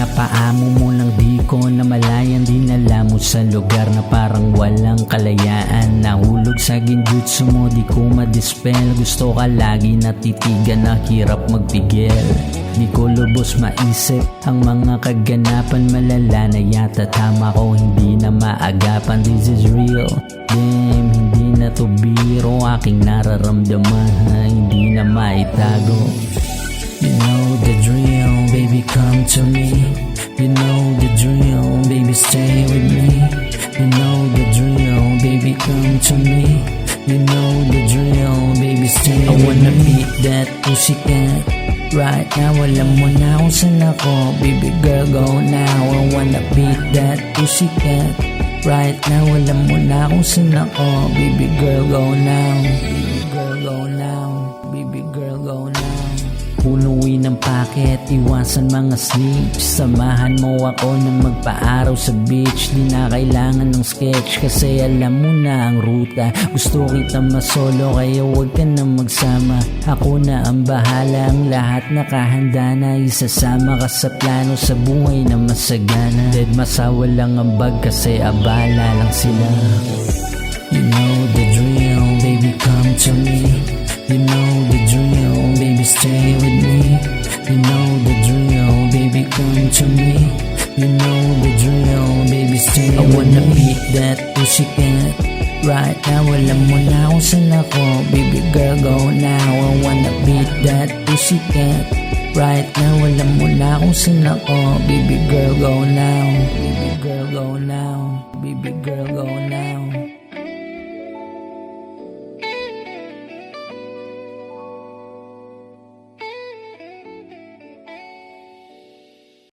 Pinapaamo mo lang di ko na malayan, dinala mo sa lugar na parang walang kalayaan. Nahulog sa genjutsu mo, di ko madispel. Gusto ka lagi natitigan na hirap magpigil. Di ko lubos maisip ang mga kaganapan. Malala na yata tama ko, hindi na maagapan. This is real, damn, hindi na to biro. Aking nararamdaman, hindi na maitago. You know the drill, baby, come to me. You know the drill, baby, stay with me. You know the drill, baby, come to me. You know the drill, baby, stay with me. I wanna beat that pussycat right now. Alam mo na kung saan ako, baby girl, go now. I wanna beat that pussycat right now. Alam mo na kung saan ako, baby girl, go now. Baby girl, go now. Baby girl, go now. Punuin ang packet, iwasan mga sleeps. Samahan mo ako na magpa-araw sa beach. Di na kailangan ng sketch kasi alam mo na ang ruta. Gusto kita masolo kaya huwag ka na magsama. Ako na ang bahala, ang lahat nakahanda na. Isasama ka sa plano sa buhay na masagana. Dead masawa lang ang bag kasi abala lang sila. You know the drill, baby, come to me. You know the drill, baby, stay with me. You know the drill, baby, come to me. You know the drill, baby, stay with me. I wanna beat that pussycat right now. Alam mo na kung saan ako, baby girl, go now. I wanna beat that pussycat right now. Alam mo na kung saan ako, baby girl, go now. Baby girl, go now. Baby girl, go now.